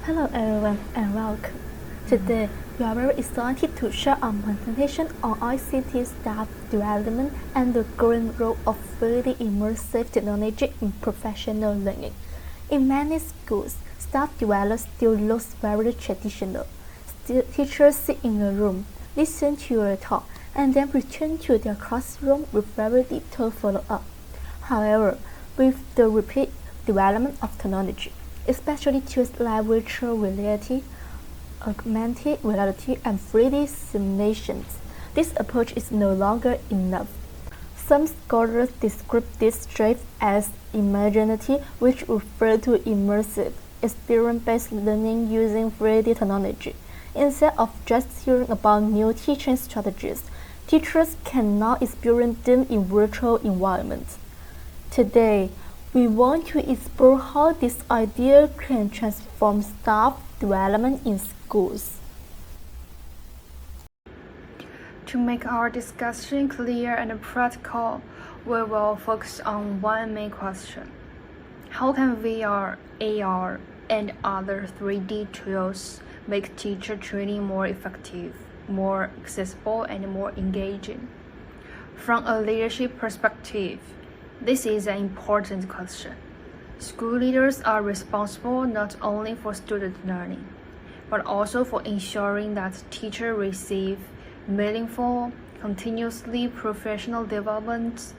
Hello everyone and welcome. Today we are very excited to share our presentation on ICT staff development and the growing role of fully immersive technology in professional learning. In many schools, staff development still looks very traditional. Teachers sit in a room, listen to a talk, and then return to their classroom with very detailed follow-up. However, with the rapid development of technology, especially tools like virtual reality, augmented reality, and 3D simulations, this approach is no longer enough. Some scholars describe this shift as imaginative, which refer to immersive, experience-based learning using 3D technology. Instead of just hearing about new teaching strategies, teachers can now experience them in virtual environments. Today, we want to explore how this idea can transform staff development in schools. To make our discussion clear and practical, we will focus on one main question. How can VR, AR, and other 3D tools make teacher training more effective, more accessible, and more engaging? From a leadership perspective, this is an important question. School leaders are responsible not only for student learning, but also for ensuring that teachers receive meaningful, continuously professional development.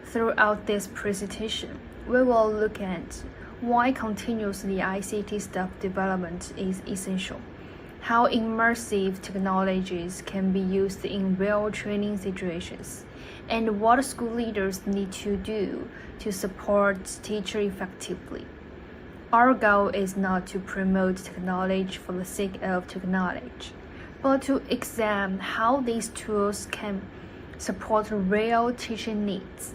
Throughout this presentation, we will look at why continuously ICT staff development is essential, how immersive technologies can be used in real training situations, and what school leaders need to do to support teachers effectively. Our goal is not to promote technology for the sake of technology, but to examine how these tools can support real teaching needs.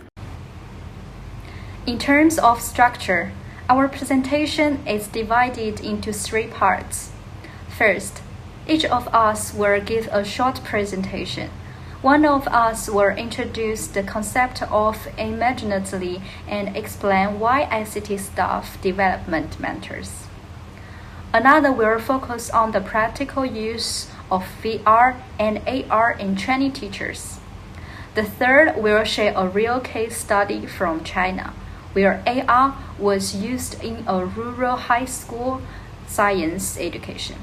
In terms of structure, our presentation is divided into 3 parts. First, each of us will give a short presentation. One of us will introduce the concept of imaginatively and explain why ICT staff development matters. Another will focus on the practical use of VR and AR in training teachers. The third will share a real case study from China, where AR was used in a rural high school science education.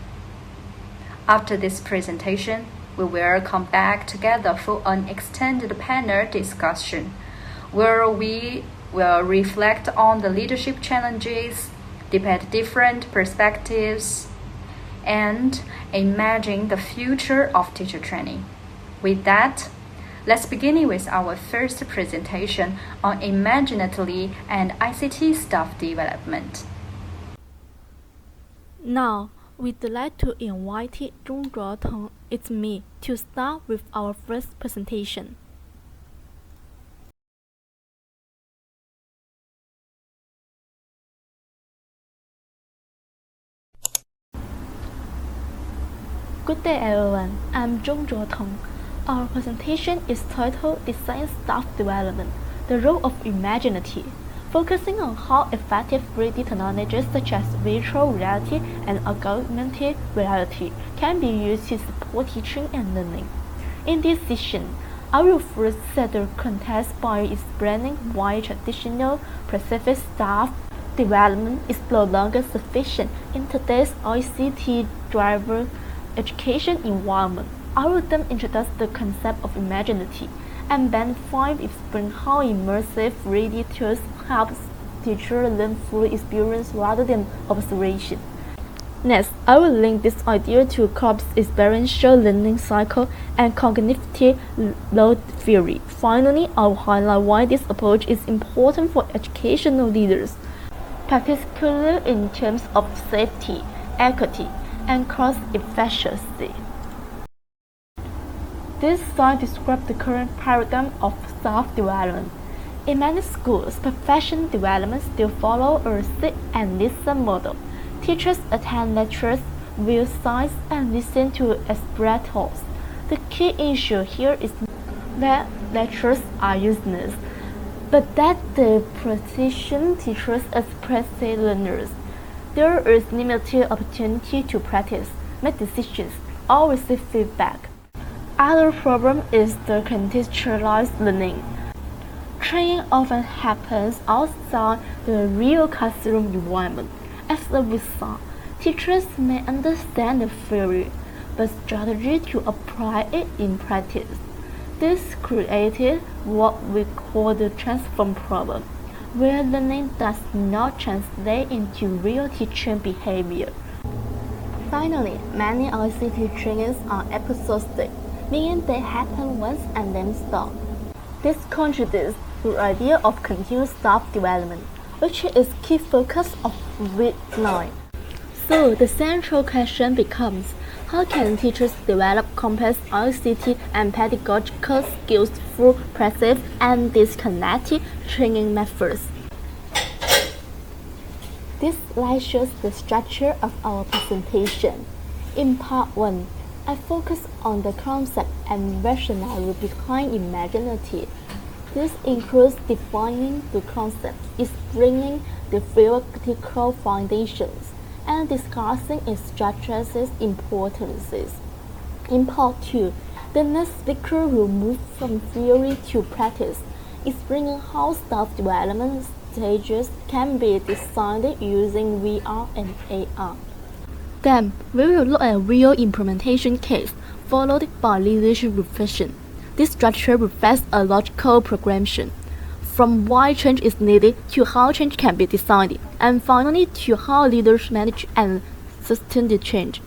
After this presentation, we will come back together for an extended panel discussion, where we will reflect on the leadership challenges, debate different perspectives, and imagine the future of teacher training. With that, let's begin with our first presentation on imaginatively and ICT staff development. Now, we'd like to invite Zhongzhuo, it's me, to start with our first presentation. Good day everyone, I'm Zhongzhuo. Our presentation is titled Design Staff Development, the Role of Imaginative, focusing on how effective 3D technologies such as virtual reality and augmented reality can be used to support teaching and learning. In this session, I will first set the context by explaining why traditional passive staff development is no longer sufficient in today's ICT-driven education environment. I will then introduce the concept of imaginative, and then finally explain how immersive 3D tools help teachers learn through experience rather than observation. Next, I will link this idea to Cobb's experiential learning cycle and cognitive load theory. Finally, I will highlight why this approach is important for educational leaders, particularly in terms of safety, equity, and cost-efficiency. This slide describes the current paradigm of staff development. In many schools, professional development still follows a sit and listen model. Teachers attend lectures, view slides, and listen to expert talks. The key issue here is that lectures are useless, but that the precision teachers as passive learners. There is limited opportunity to practice, make decisions, or receive feedback. Other problem is the contextualized learning. Training often happens outside the real classroom environment. As a result, teachers may understand the theory, but strategy to apply it in practice. This created what we call the transform problem, where learning does not translate into real teaching behavior. Finally, many ICT trainings are episodic, meaning they happen once and then stop. This contributes to the idea of continuous staff development, which is key focus of Group9. So the central question becomes, how can teachers develop complex ICT and pedagogical skills through passive and disconnected training methods? This slide shows the structure of our presentation. In part 1, I focus on the concept and rationale behind imaginative. This includes defining the concept, explaining the theoretical foundations, and discussing its structure's importances. In part 2, the next speaker will move from theory to practice, explaining how staff development stages can be designed using VR and AR. Then, we will look at a real implementation case, followed by leadership reflection. This structure reflects a logical progression, from why change is needed to how change can be designed, and finally to how leaders manage and sustain the change.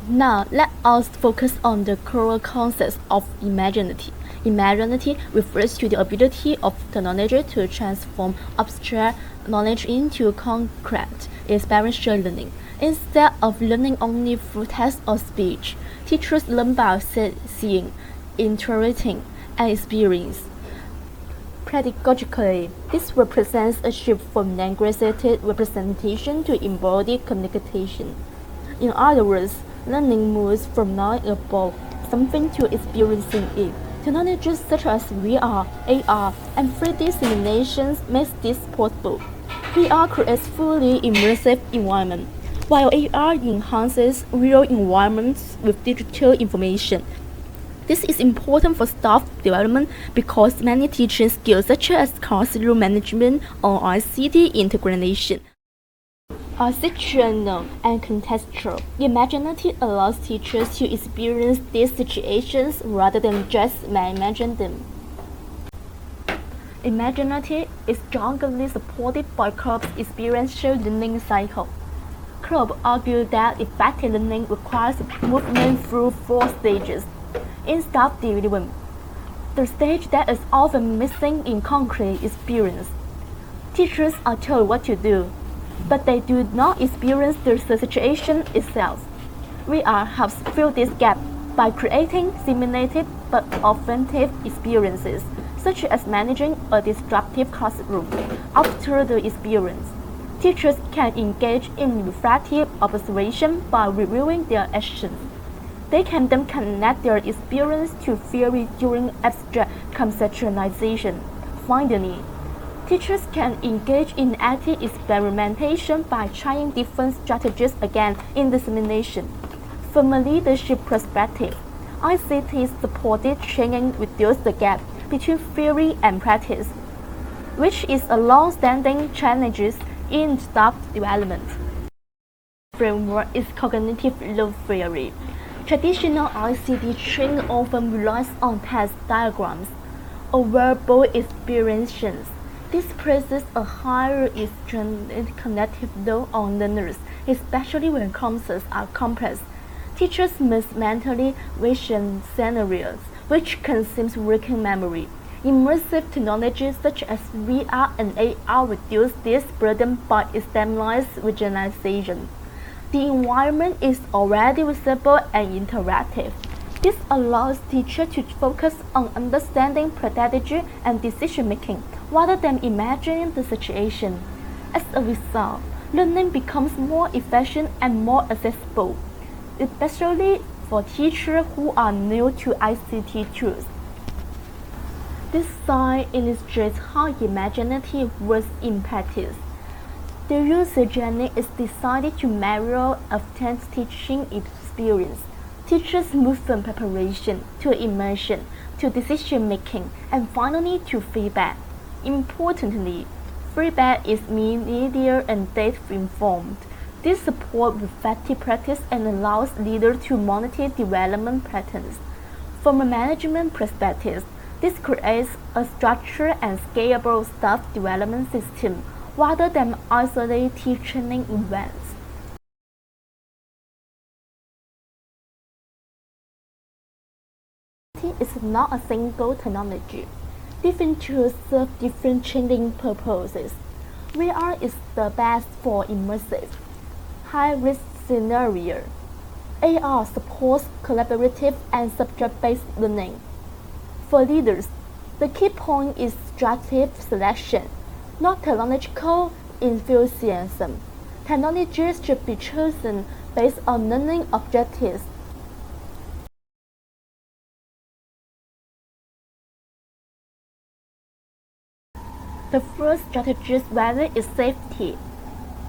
Now, let us focus on the core concept of imaginative. Imaginative refers to the ability of technology to transform abstract knowledge into concrete, experiential learning. Instead of learning only through text or speech, teachers learn by seeing, interacting, and experience. Pedagogically, this represents a shift from language-based representation to embodied communication. In other words, learning moves from knowing about something to experiencing it. Technologies such as VR, AR, and 3D simulations make this possible. VR creates fully immersive environment, while AR enhances real environments with digital information. This is important for staff development because many teaching skills such as classroom management or ICT integration are situational and contextual. Imaginative allows teachers to experience these situations rather than just imagine them. Imaginative is strongly supported by Klopp's experiential learning cycle. Klopp argued that effective learning requires movement through 4 stages. In staff development, the stage that is often missing in concrete experience. Teachers are told what to do, but they do not experience the situation itself. VR helps fill this gap by creating simulated but authentic experiences, such as managing a disruptive classroom. After the experience, teachers can engage in reflective observation by reviewing their actions. They can then connect their experience to theory during abstract conceptualization. Finally, teachers can engage in active experimentation by trying different strategies again in the simulation. From a leadership perspective, ICT-supported training reduces the gap between theory and practice, which is a long-standing challenge in staff development. Framework is cognitive load theory. Traditional ICT training often relies on task diagrams or verbal experiences. This places a higher extrinsic cognitive load on learners, especially when concepts are complex. Teachers must mentally vision scenarios, which consumes working memory. Immersive technologies such as VR and AR reduce this burden by externalized visualization. The environment is already visible and interactive. This allows teachers to focus on understanding pedagogy and decision-making rather than imagining the situation. As a result, learning becomes more efficient and more accessible, especially for teachers who are new to ICT tools. This slide illustrates how imaginative works in practice. The user journey is designed to mirror a teaching experience. Teachers move from preparation to immersion to decision making and finally to feedback. Importantly, feedback is immediate and data-informed. This supports effective practice and allows leaders to monitor development patterns. From a management perspective, this creates a structured and scalable staff development system rather than isolated training events. It is not a single technology. Different tools serve different training purposes. VR is the best for immersive, high-risk scenario. AR supports collaborative and subject-based learning. For leaders, the key point is strategic selection, not technological enthusiasm. Technologies should be chosen based on learning objectives. The first strategic value is safety.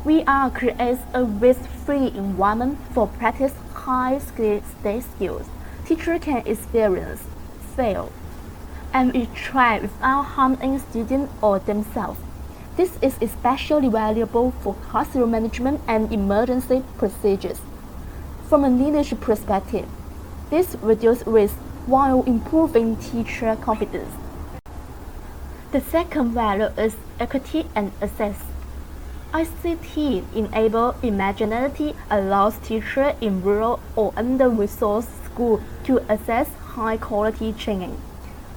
VR creates a risk-free environment for practice high-stakes skills. Teachers can experience, fail, and retry without harming students or themselves. This is especially valuable for classroom management and emergency procedures. From a leadership perspective, this reduces risk while improving teacher confidence. The second value is equity and access. ICT-enabled imagination allows teachers in rural or under-resourced schools to access high-quality training.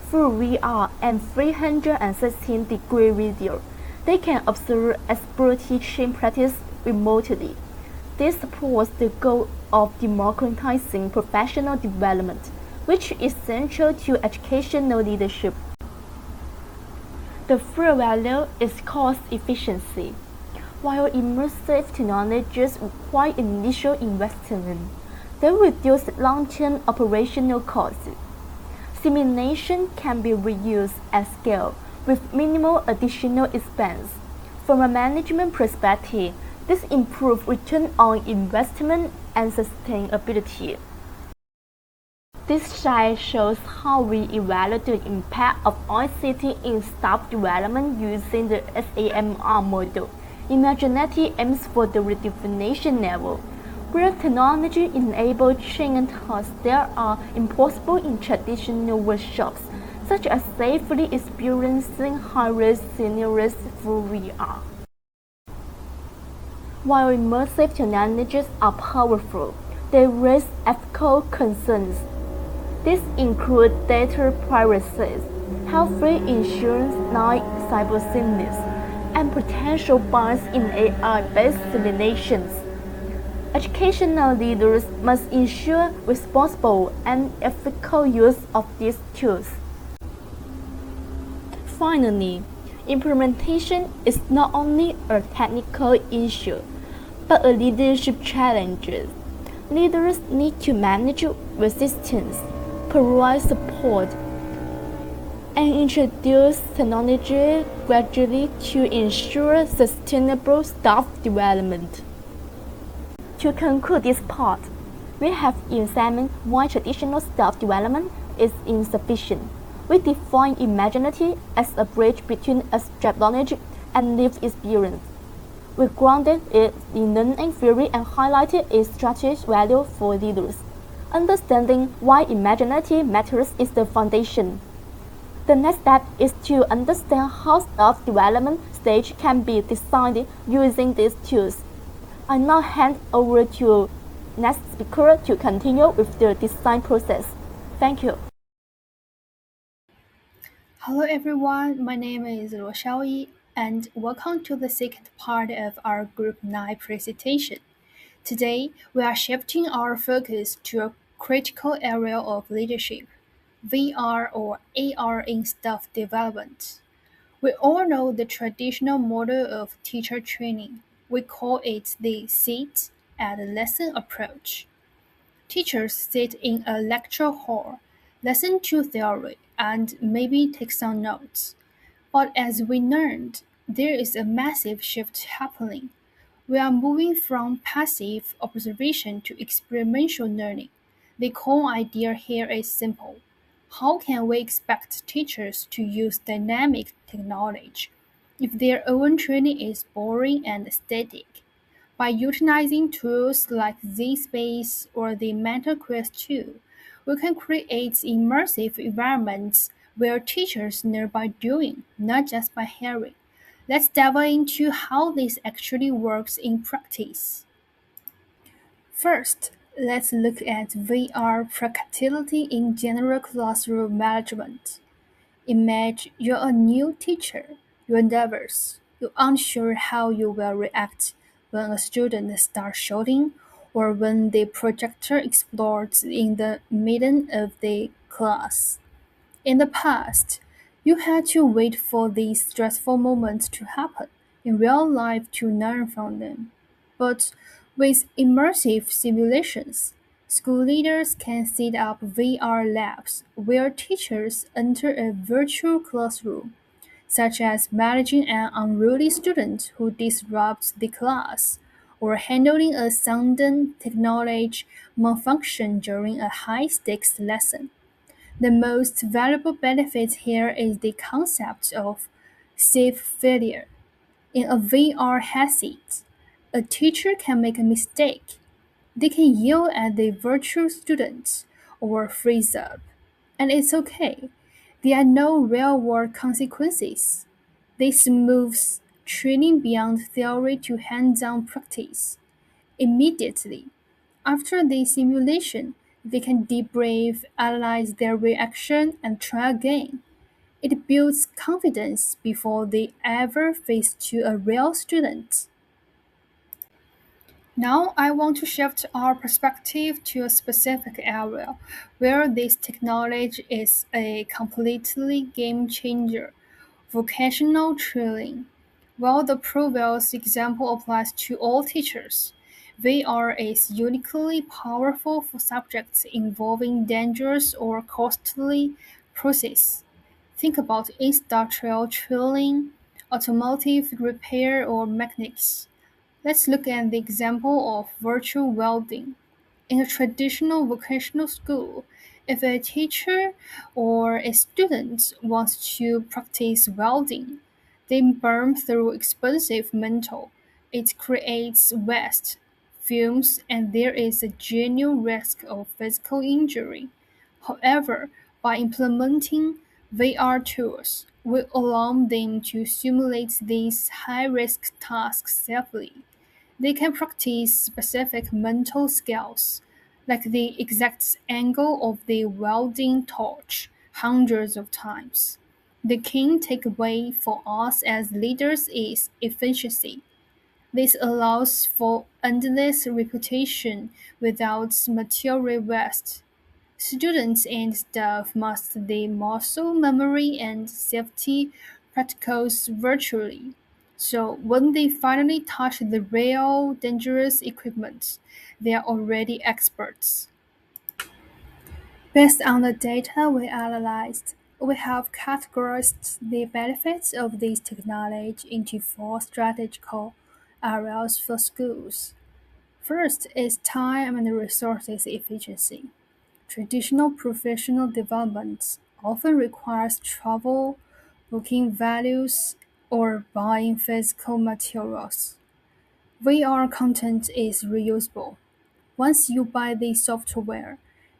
Through VR and 316-degree video, they can observe expert teaching practice remotely. This supports the goal of democratizing professional development, which is central to educational leadership. The third value is cost efficiency. While immersive technologies require initial investment, they reduce long-term operational costs. Simulation can be reused at scale with minimal additional expense. From a management perspective, this improves return on investment and sustainability. This slide shows how we evaluate the impact of ICT in staff development using the SAMR model. Imaginati aims for the redefinition level, where technology-enabled training tasks that are impossible in traditional workshops, such as safely experiencing high-risk scenarios through VR. While immersive technologies are powerful, they raise ethical concerns. These include data privacy, healthcare insurance like cybersecurity, and potential bias in AI-based simulations. Educational leaders must ensure responsible and ethical use of these tools. Finally, implementation is not only a technical issue, but a leadership challenge. Leaders need to manage resistance, provide support, and introduce technology gradually to ensure sustainable staff development. To conclude this part, we have examined why traditional staff development is insufficient. We define Imaginati as a bridge between abstract knowledge and lived experience. We grounded it in learning theory and highlighted its strategic value for leaders. Understanding why Imaginati matters is the foundation. The next step is to understand how staff development stage can be designed using these tools. I now hand over to next speaker to continue with the design process. Thank you. Hello everyone, my name is Luo Xiaoyi, and welcome to the second part of our Group 9 presentation. Today, we are shifting our focus to a critical area of leadership, VR or AR in staff development. We all know the traditional model of teacher training. We call it the sit and listen approach. Teachers sit in a lecture hall, listen to theory, and maybe take some notes. But as we learned, There is a massive shift happening. We are moving from passive observation to experiential learning. The core idea here is simple. How can we expect teachers to use dynamic technology if their own training is boring and static? By utilizing tools like Z-Space or the Mentor Quest 2, we can create immersive environments where teachers learn by doing, not just by hearing. Let's dive into how this actually works in practice. First, let's look at VR practicality in general classroom management. Imagine you're a new teacher. You're nervous. You're unsure how you will react when a student starts shouting or when the projector explodes in the middle of the class. In the past, you had to wait for these stressful moments to happen in real life to learn from them. But with immersive simulations, school leaders can set up VR labs where teachers enter a virtual classroom, such as managing an unruly student who disrupts the class, or handling a sudden technology malfunction during a high-stakes lesson. The most valuable benefit here is the concept of safe failure. In a VR headset, a teacher can make a mistake. They can yell at the virtual students or freeze up, and it's okay. There are no real-world consequences. This moves training beyond theory to hands-on practice. Immediately after the simulation, they can debrief, analyze their reaction, and try again. It builds confidence before they ever face to a real student. Now I want to shift our perspective to a specific area where this technology is a completely game changer: vocational training. While the previous example applies to all teachers, VR is uniquely powerful for subjects involving dangerous or costly processes. Think about industrial training, automotive repair, or mechanics. Let's look at the example of virtual welding. In a traditional vocational school, if a teacher or a student wants to practice welding, they burn through expensive metal. It creates waste, fumes, and there is a genuine risk of physical injury. However, by implementing VR tools, we allow them to simulate these high-risk tasks safely. They can practice specific mental skills, like the exact angle of the welding torch, hundreds of times. The key takeaway for us as leaders is efficiency. This allows for endless repetition without material waste. Students and staff master the muscle memory and safety protocols virtually. So when they finally touch the real dangerous equipment, they are already experts. Based on the data we analyzed, we have categorized the benefits of this technology into four strategical areas for schools. First is time and resources efficiency. Traditional professional development often requires travel, booking venues, or buying physical materials. VR content is reusable. Once you buy the software,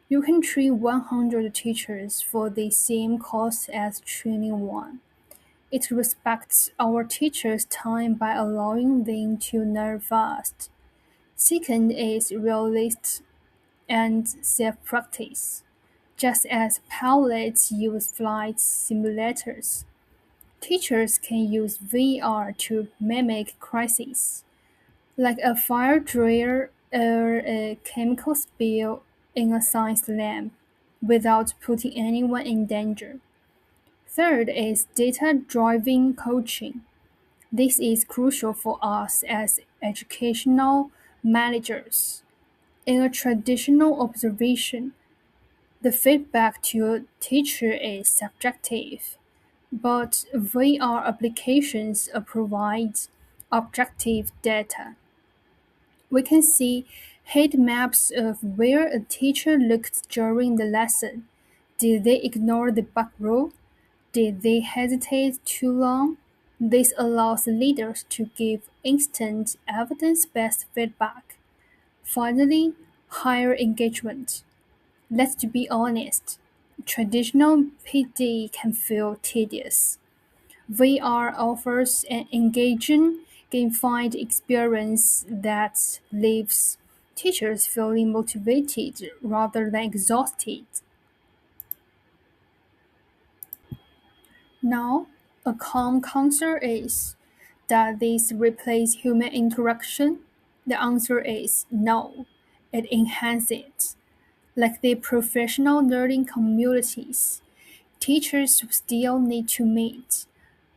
you can train 100 teachers for the same cost as training one. It respects our teachers' time by allowing them to learn fast. Second is realist and self-practice. Just as pilots use flight simulators, teachers can use VR to mimic crises, like a fire drill or a chemical spill in a science lab, without putting anyone in danger. Third is data-driven coaching. This is crucial for us as educational managers. In a traditional observation, the feedback to a teacher is subjective. But VR applications provide objective data. We can see heat maps of where a teacher looked during the lesson. Did they ignore the back row? Did they hesitate too long? This allows leaders to give instant evidence-based feedback. Finally, higher engagement. Let's be honest, traditional PD can feel tedious. VR offers an engaging, gamified experience that leaves teachers feeling motivated rather than exhausted. Now, a calm answer is, does this replace human interaction? The answer is no. It enhances it. Like the professional learning communities, teachers still need to meet,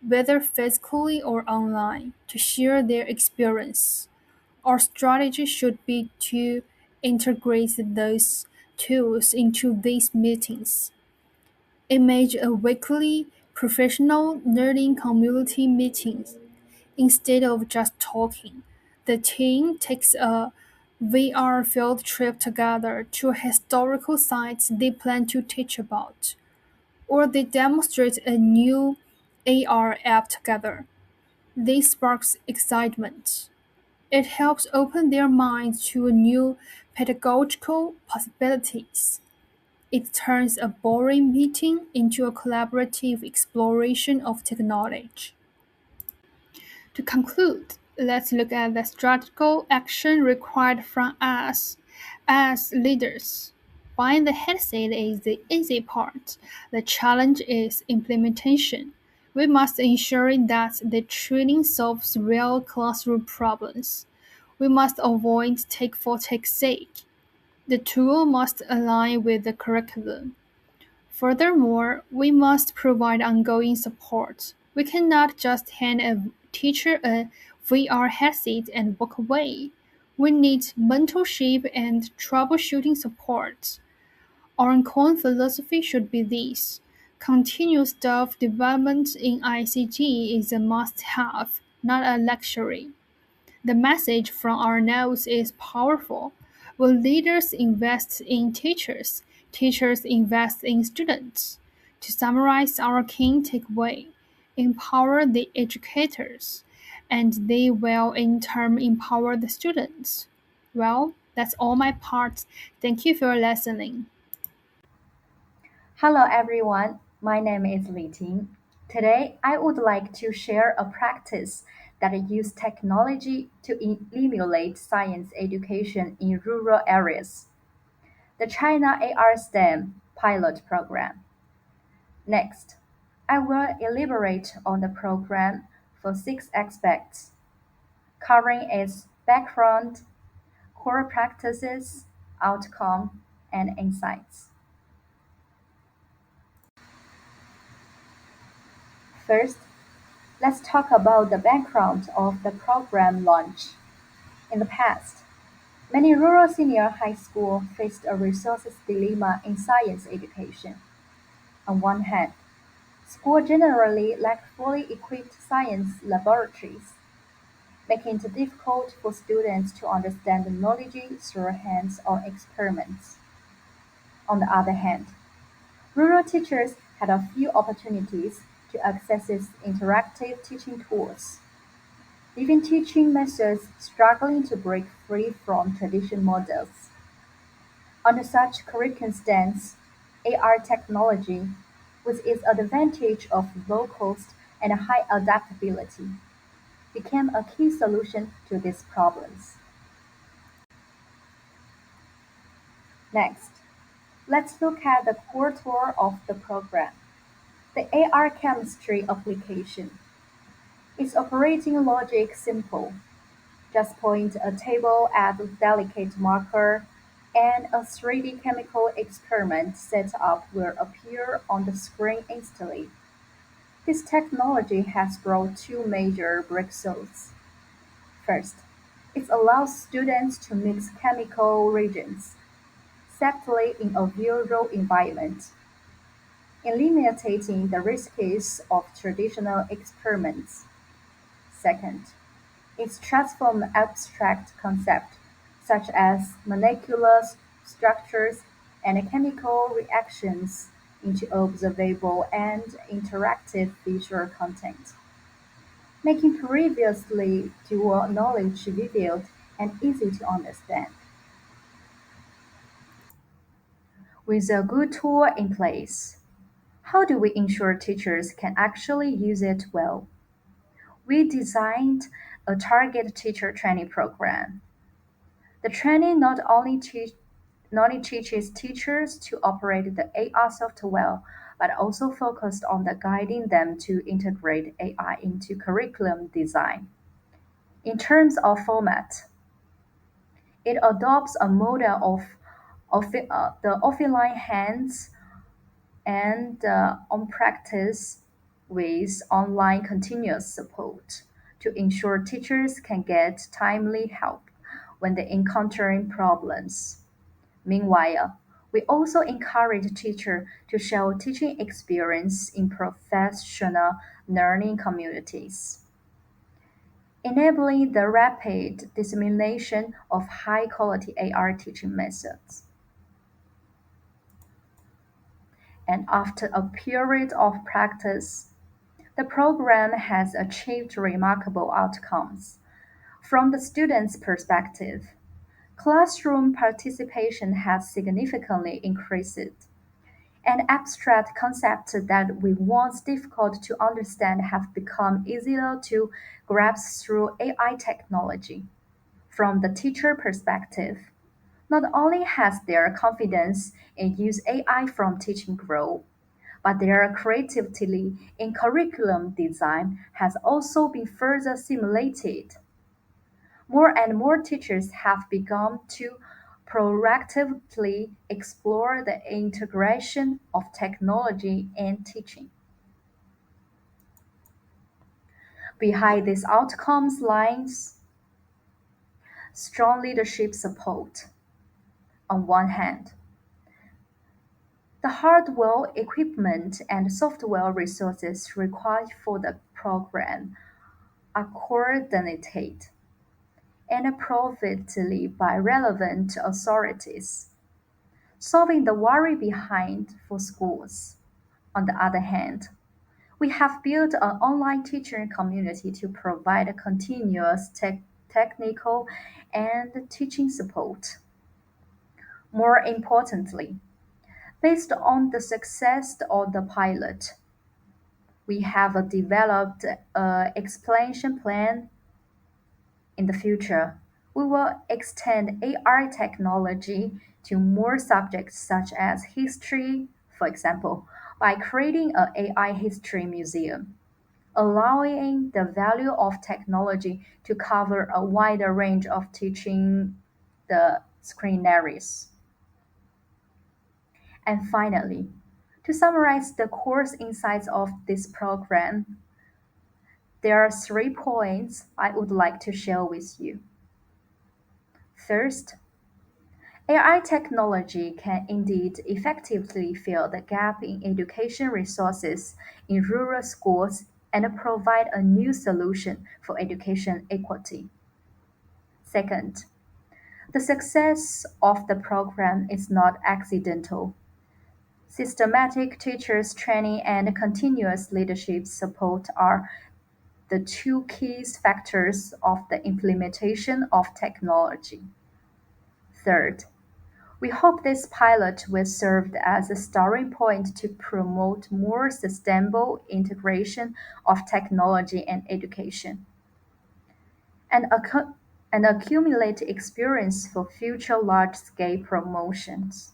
whether physically or online, to share their experience. Our strategy should be to integrate those tools into these meetings. Image a weekly professional learning community meeting. Instead of just talking, the team takes a VR field trip together to historical sites they plan to teach about, or they demonstrate a new AR app together. This sparks excitement. It helps open their minds to new pedagogical possibilities. It turns a boring meeting into a collaborative exploration of technology. To conclude, let's look at the strategical action required from us as leaders. Buying the headset is the easy part. The challenge is implementation. We must ensure that the training solves real classroom problems. We must avoid take for take's sake. The tool must align with the curriculum. Furthermore, we must provide ongoing support. We cannot just hand a teacher a VR headset and walk away. We need mentorship and troubleshooting support. Our core philosophy should be this: continuous staff development in ICT is a must-have, not a luxury. The message from our notes is powerful. When leaders invest in teachers, teachers invest in students. To summarize our key takeaway, empower the educators, and they will in turn empower the students. Well, that's all my part. Thank you for listening. Hello everyone, my name is Li Ting. Today I would like to share a practice that uses technology to emulate science education in rural areas. The China AR STEM pilot program. Next, I will elaborate on the program for 6 aspects, covering its background, core practices, outcome, and insights. First, let's talk about the background of the program launch. In the past, many rural senior high schools faced a resources dilemma in science education. On one hand, schools generally lacked fully equipped science laboratories, making it difficult for students to understand the knowledge through hands-on experiments. On the other hand, rural teachers had a few opportunities to access interactive teaching tools, leaving teaching methods struggling to break free from traditional models. Under such circumstances, AR technology, with its advantage of low cost and high adaptability, became a key solution to these problems. Next, let's look at the core tool of the program, the AR chemistry application. Its operating logic simple. Just point a table at a delicate marker, and a 3D chemical experiment setup will appear on the screen instantly. This technology has brought two major breakthroughs. First, it allows students to mix chemical reagents safely in a real-world environment. eliminating the risks of traditional experiments. Second, it transforms abstract concepts such as molecular structures and chemical reactions into observable and interactive visual content, making previously dual knowledge vivid and easy to understand. With a good tool in place, how do we ensure teachers can actually use it well? We designed a target teacher training program. The training not only teaches teachers to operate the AR software, but also focused on the guiding them to integrate AI into curriculum design. In terms of format, it adopts a model the offline hands and on practice with online continuous support to ensure teachers can get timely help when they encountering problems. Meanwhile, we also encourage teachers to share teaching experience in professional learning communities, enabling the rapid dissemination of high-quality AR teaching methods. And after a period of practice, the program has achieved remarkable outcomes. From the student's perspective, classroom participation has significantly increased, and abstract concepts that were once difficult to understand have become easier to grasp through AI technology. From the teacher perspective, not only has their confidence in use AI from teaching grown, but their creativity in curriculum design has also been further stimulated. More and more teachers have begun to proactively explore the integration of technology in teaching. Behind these outcomes lies strong leadership support. On one hand, the hardware, equipment, and software resources required for the program are coordinated and appropriately by relevant authorities, solving the worry behind for schools. On the other hand, we have built an online teaching community to provide continuous technical and teaching support. More importantly, based on the success of the pilot, we have developed an expansion plan. In the future, we will extend AI technology to more subjects such as history, for example, by creating an AI history museum, allowing the value of technology to cover a wider range of teaching the scenarios. And finally, to summarize the course insights of this program, there are 3 points I would like to share with you. First, AI technology can indeed effectively fill the gap in education resources in rural schools and provide a new solution for education equity. Second, the success of the program is not accidental. Systematic teachers training and continuous leadership support are the two key factors of the implementation of technology. Third, we hope this pilot will serve as a starting point to promote more sustainable integration of technology and education, and, and accumulate experience for future large-scale promotions.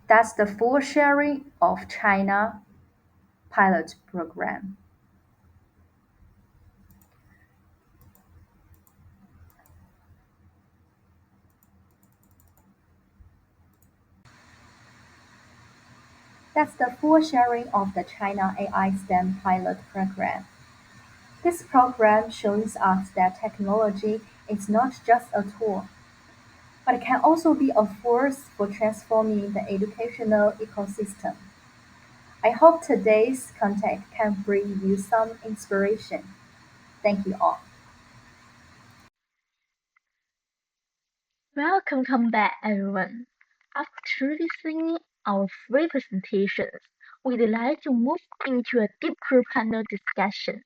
That's the full sharing of China pilot program. That's the full sharing of the China AI STEM pilot program. This program shows us that technology is not just a tool, but it can also be a force for transforming the educational ecosystem. I hope today's content can bring you some inspiration. Thank you all. Welcome back, everyone. After listening our three presentations, we'd like to move into a deeper panel discussion.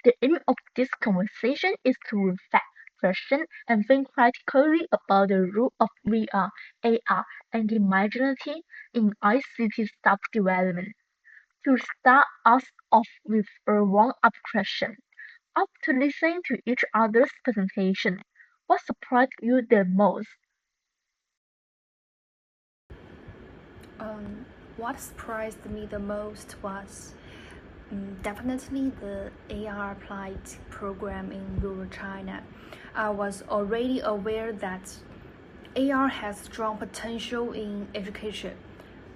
The aim of this conversation is to reflect, question, and think critically about the role of VR, AR, and imagination in ICT staff development. To start us off with a warm-up question. After listening to each other's presentation, what surprised you the most? What surprised me the most was definitely the AR applied program in rural China. I was already aware that AR has strong potential in education,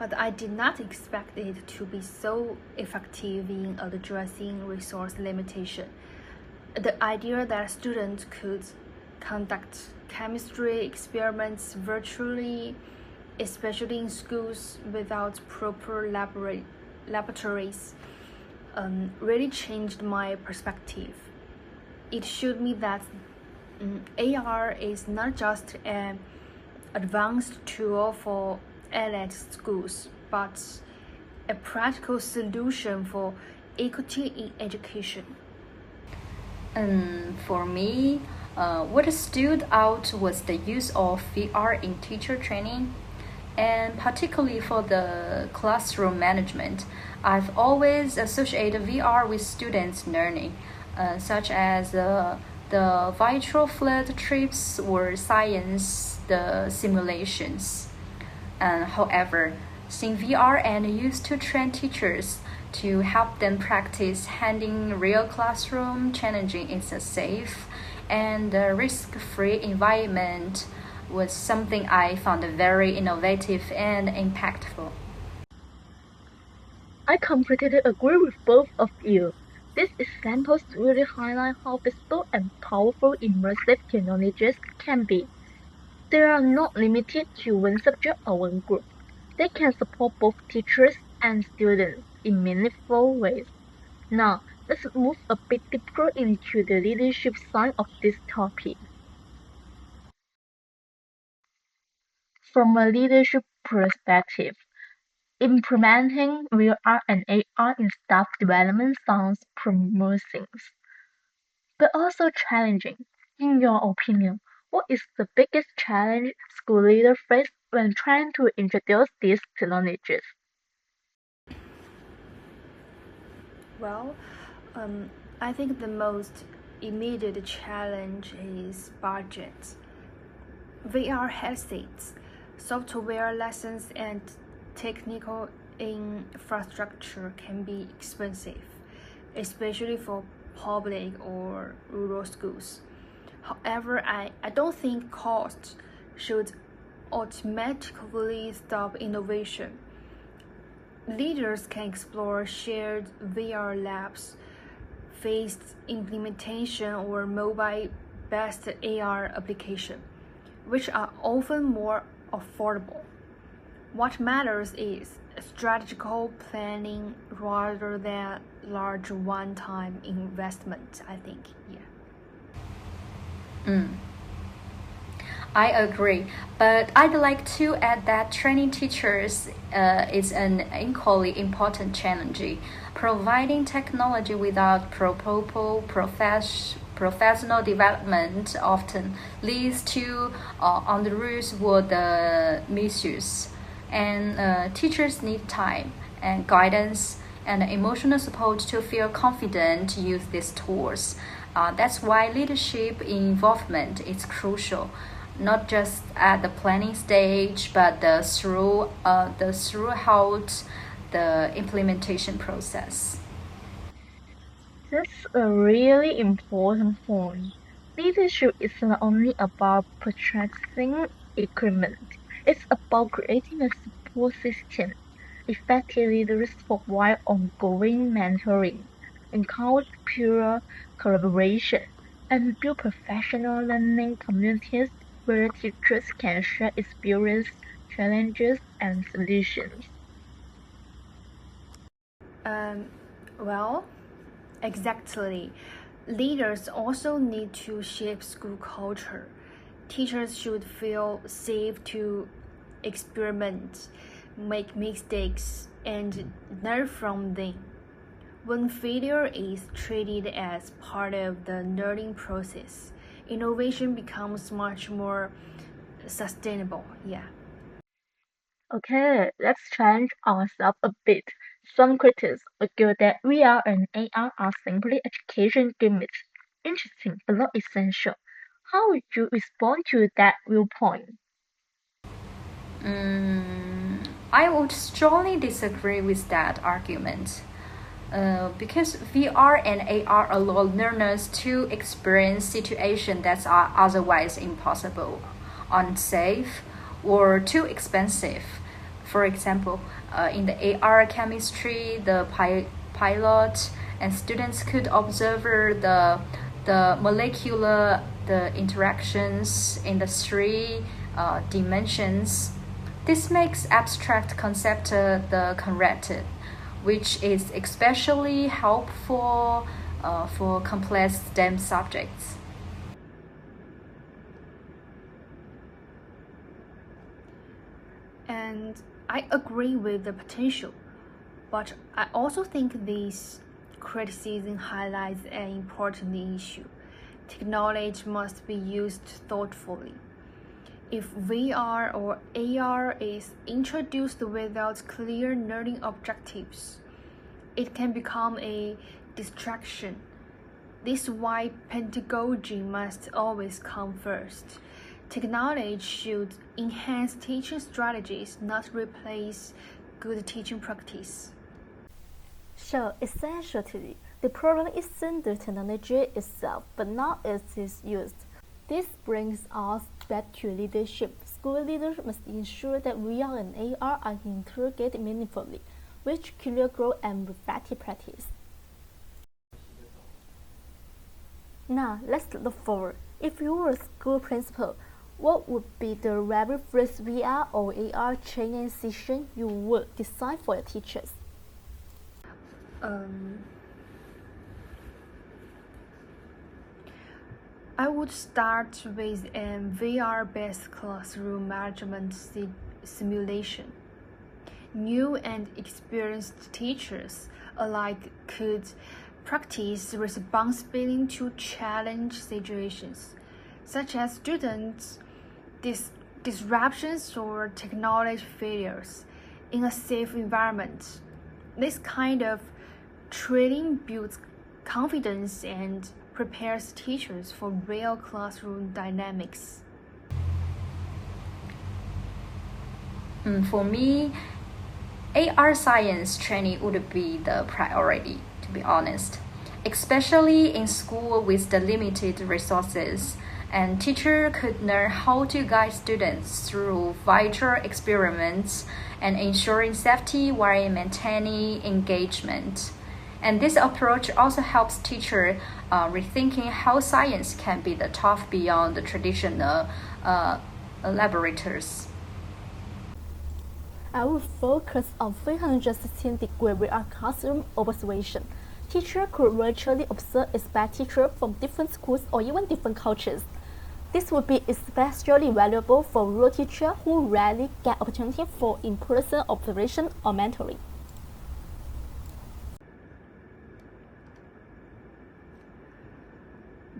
but I did not expect it to be so effective in addressing resource limitation. The idea that students could conduct chemistry experiments virtually, especially in schools without proper laboratories, really changed my perspective. It showed me that AR is not just an advanced tool for elite schools, but a practical solution for equity in education. For me, what stood out was the use of VR in teacher training, and particularly for the classroom management. I've always associated VR with students' learning, such as the virtual field trips or science the simulations. However, seeing VR and used to train teachers to help them practice handling real classroom challenging in a safe and risk-free environment was something I found very innovative and impactful. I completely agree with both of you. These examples really highlight how flexible and powerful immersive technologies can be. They are not limited to one subject or one group. They can support both teachers and students in meaningful ways. Now, let's move a bit deeper into the leadership side of this topic. From a leadership perspective, implementing VR and AR in staff development sounds promising, but also challenging. In your opinion, what is the biggest challenge school leaders face when trying to introduce these technologies? Well, I think the most immediate challenge is budget. VR headsets, software lessons, and technical infrastructure can be expensive, especially for public or rural schools. However, I don't think cost should automatically stop innovation. Leaders can explore shared VR labs, phased implementation, or mobile-based AR application, which are often more affordable. What matters is strategical planning rather than large one-time investment, I think. Yeah. I agree, but I'd like to add that training teachers is an equally important challenge. Providing technology without professional development often leads to unreasonable misuse, and teachers need time and guidance and emotional support to feel confident to use these tools. That's why leadership involvement is crucial, not just at the planning stage, but throughout the implementation process. That's a really important point. Leadership is not only about purchasing equipment, it's about creating a support system. Effective leaders provide ongoing mentoring, encourage peer collaboration, and build professional learning communities. where teachers can share experience, challenges, and solutions. Um, well, exactly. Leaders also need to shape school culture. Teachers should feel safe to experiment, make mistakes, and learn from them. When failure is treated as part of the learning process, innovation becomes much more sustainable. Yeah. Okay, let's challenge ourselves a bit. Some critics argue that VR and AR are simply education gimmicks, interesting but not essential. How would you respond to that viewpoint? I would strongly disagree with that argument. Because VR and AR allow learners to experience situations that are otherwise impossible, unsafe, or too expensive. For example, in the AR chemistry, the pilot and students could observe the molecular the interactions in the three dimensions. This makes abstract concept the corrected, which is especially helpful for complex STEM subjects. And I agree with the potential, but I also think this criticism highlights an important issue. Technology must be used thoughtfully. If VR or AR is introduced without clear learning objectives, it can become a distraction. This is why pedagogy must always come first. Technology should enhance teaching strategies, not replace good teaching practice. So, essentially, the problem isn't the technology itself, but not its use. This brings us back to leadership. School leaders must ensure that VR and AR are integrated meaningfully, with clear goal and reflective practice. Now, let's look forward. If you were a school principal, what would be the very first VR or AR training session you would design for your teachers? I would start with a VR-based classroom management simulation. New and experienced teachers alike could practice responding to challenge situations, such as students' disruptions or technology failures, in a safe environment. This kind of training builds confidence and prepares teachers for real classroom dynamics. For me, AR science training would be the priority, to be honest, especially in school with the limited resources. And teacher could learn how to guide students through virtual experiments and ensuring safety while maintaining engagement. And this approach also helps teacher rethinking how science can be the taught beyond the traditional laboratories. I will focus on 360-degree VR classroom observation. Teachers could virtually observe expert teachers from different schools or even different cultures. This would be especially valuable for rural teachers who rarely get opportunity for in-person observation or mentoring.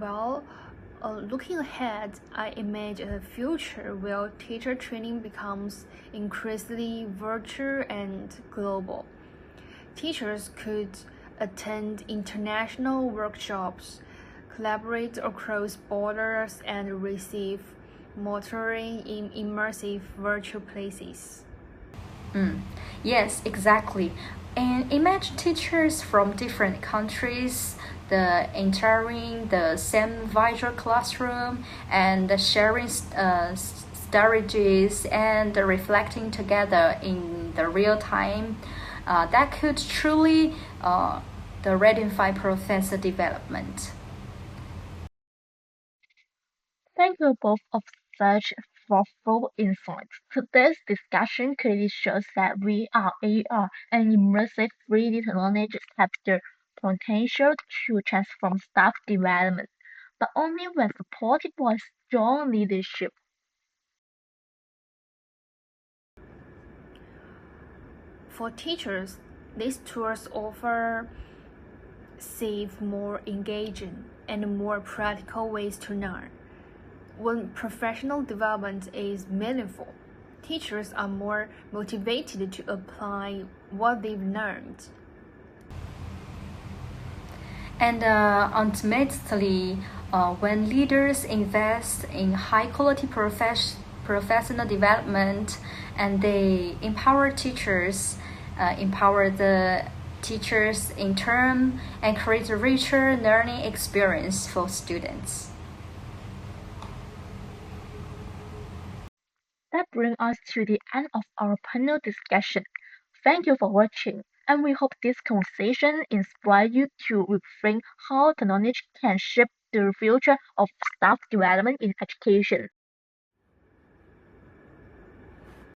Well, looking ahead, I imagine a future where teacher training becomes increasingly virtual and global. Teachers could attend international workshops, collaborate across borders, and receive mentoring in immersive virtual places. Yes, exactly. And imagine teachers from different countries, the entering the same virtual classroom and sharing strategies and reflecting together in the real time. That could truly the redefine professor development. Thank you both of such thoughtful insights. Today's discussion clearly shows that VR, AR, and immersive 3D technologies have the potential to transform staff development, but only when supported by strong leadership. For teachers, these tools offer safe, more engaging, and more practical ways to learn. When professional development is meaningful, teachers are more motivated to apply what they've learned. And ultimately, when leaders invest in high quality professional development and they empower the teachers in turn, and create a richer learning experience for students. That brings us to the end of our panel discussion. Thank you for watching, and we hope this conversation inspires you to rethink how technology can shape the future of staff development in education.